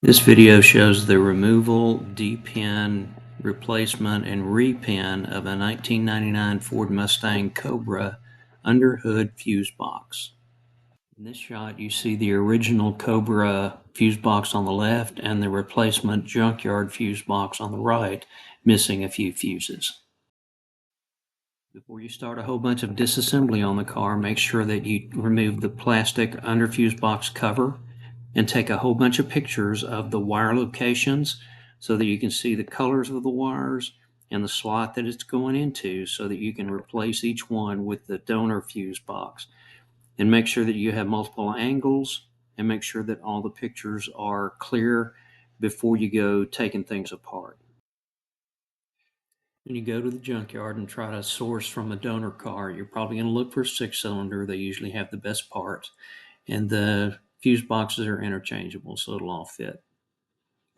This video shows the removal, de-pin, replacement, and re-pin of a 1999 Ford Mustang Cobra under hood fuse box. In this shot, you see the original Cobra fuse box on the left and the replacement junkyard fuse box on the right, missing a few fuses. Before you start a whole bunch of disassembly on the car, make sure that you remove the plastic under fuse box cover and take a whole bunch of pictures of the wire locations so that you can see the colors of the wires and the slot that it's going into so that you can replace each one with the donor fuse box. And make sure that you have multiple angles and make sure that all the pictures are clear before you go taking things apart. When you go to the junkyard and try to source from a donor car, you're probably going to look for a 6-cylinder. They usually have the best parts, and the fuse boxes are interchangeable, so it'll all fit.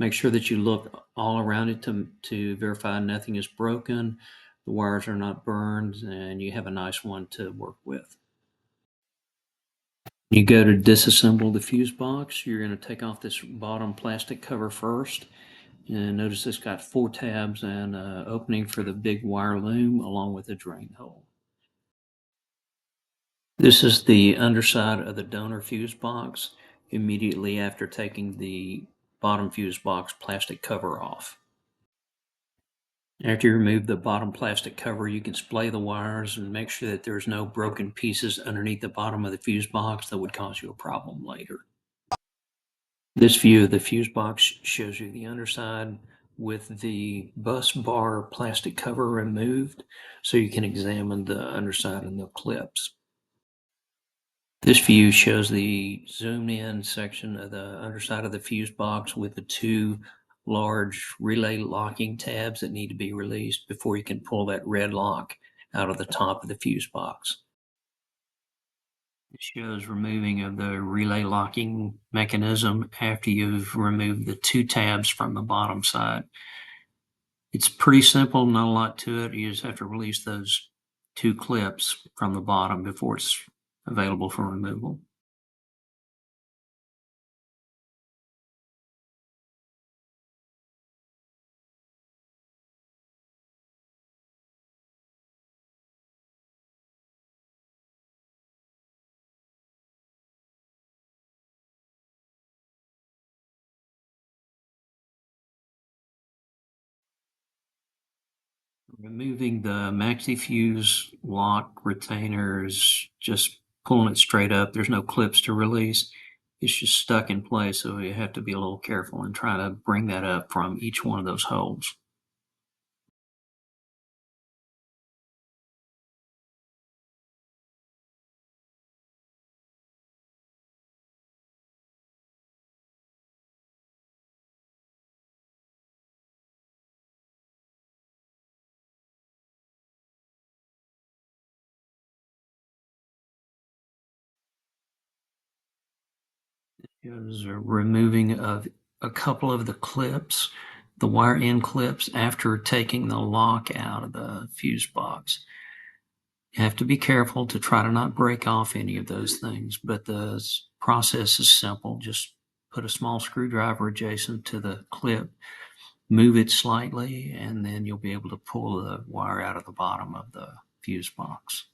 Make sure that you look all around it to verify nothing is broken, the wires are not burned, and you have a nice one to work with. You go to disassemble the fuse box, you're going to take off this bottom plastic cover first. And notice it's got 4 tabs and an opening for the big wire loom along with a drain hole. This is the underside of the donor fuse box immediately after taking the bottom fuse box plastic cover off. After you remove the bottom plastic cover, you can splay the wires and make sure that there's no broken pieces underneath the bottom of the fuse box that would cause you a problem later. This view of the fuse box shows you the underside with the bus bar plastic cover removed so you can examine the underside and the clips. This view shows the zoomed in section of the underside of the fuse box with the 2 large relay locking tabs that need to be released before you can pull that red lock out of the top of the fuse box. It shows removing of the relay locking mechanism after you've removed the 2 tabs from the bottom side. It's pretty simple, not a lot to it. You just have to release those 2 clips from the bottom before it's available for removal. Removing the maxi fuse lock retainer is just pulling it straight up. There's no clips to release. It's just stuck in place, so you have to be a little careful and try to bring that up from each one of those holes. Is a removing of a couple of the clips, the wire end clips, after taking the lock out of the fuse box. You have to be careful to try to not break off any of those things, but the process is simple. Just put a small screwdriver adjacent to the clip, move it slightly, and then you'll be able to pull the wire out of the bottom of the fuse box.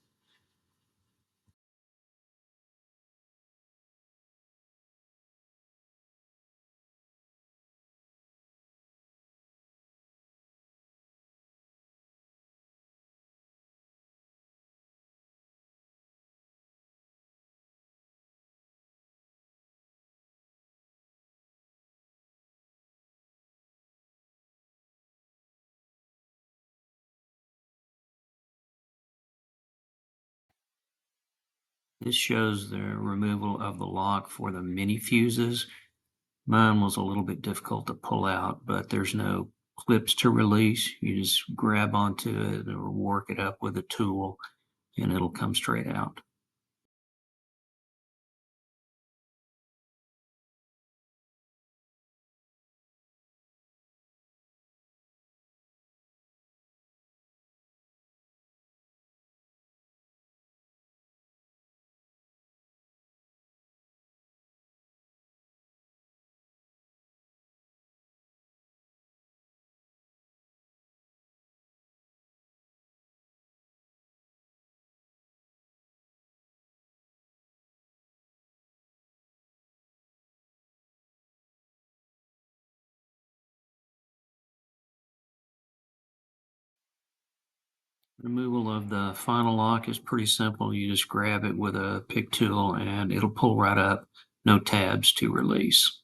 This shows the removal of the lock for the mini fuses. Mine was a little bit difficult to pull out, but there's no clips to release. You just grab onto it or work it up with a tool and it'll come straight out. Removal of the final lock is pretty simple. You just grab it with a pick tool and it'll pull right up. No tabs to release.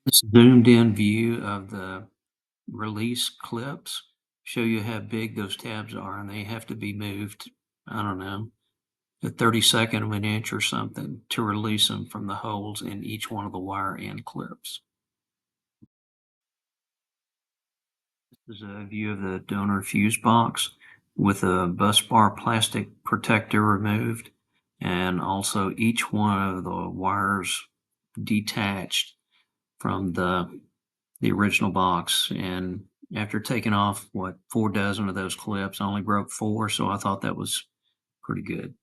This zoomed in view of the release clips show you how big those tabs are, and they have to be moved, I don't know, a 32nd of an inch or something to release them from the holes in each one of the wire end clips. This is a view of the donor fuse box with a bus bar plastic protector removed, and also each one of the wires detached from the original box. And after taking off, what, 4 dozen of those clips, I only broke 4, so I thought that was pretty good.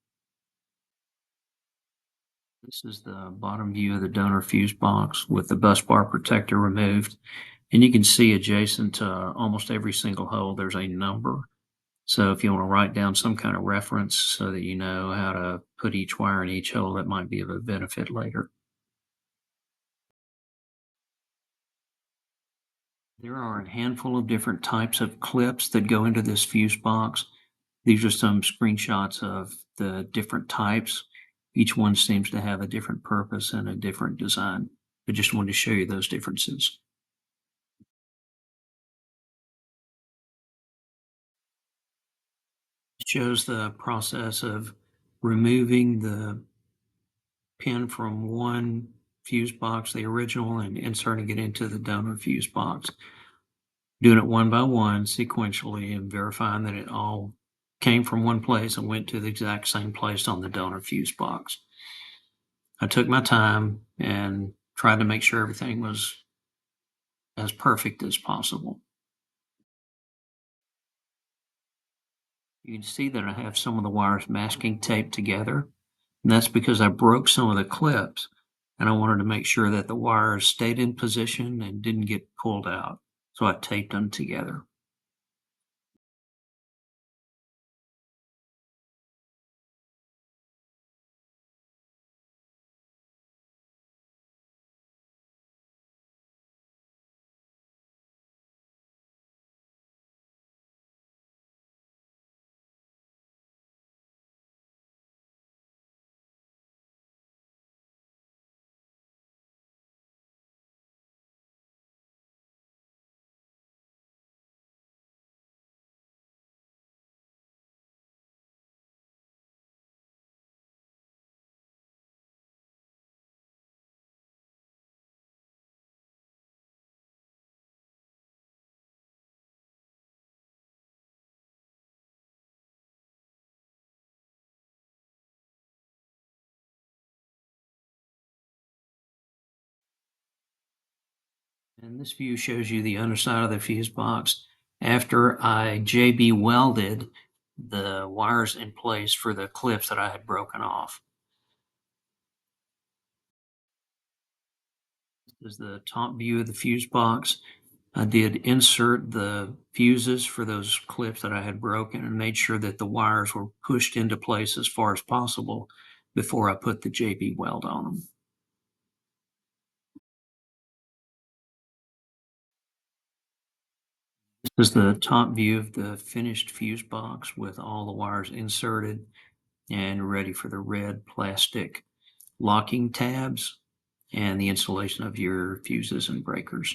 This is the bottom view of the donor fuse box with the bus bar protector removed. And you can see adjacent to almost every single hole, there's a number. So if you want to write down some kind of reference so that you know how to put each wire in each hole, that might be of a benefit later. There are a handful of different types of clips that go into this fuse box. These are some screenshots of the different types. Each one seems to have a different purpose and a different design. I just wanted to show you those differences. It shows the process of removing the pin from one fuse box, the original, and inserting it into the donor fuse box. Doing it one by one sequentially and verifying that it all came from one place and went to the exact same place on the donor fuse box. I took my time and tried to make sure everything was as perfect as possible. You can see that I have some of the wires masking taped together, and that's because I broke some of the clips and I wanted to make sure that the wires stayed in position and didn't get pulled out. So I taped them together. And this view shows you the underside of the fuse box after I JB welded the wires in place for the clips that I had broken off. This is the top view of the fuse box. I did insert the fuses for those clips that I had broken and made sure that the wires were pushed into place as far as possible before I put the JB weld on them. This is the top view of the finished fuse box with all the wires inserted and ready for the red plastic locking tabs and the installation of your fuses and breakers.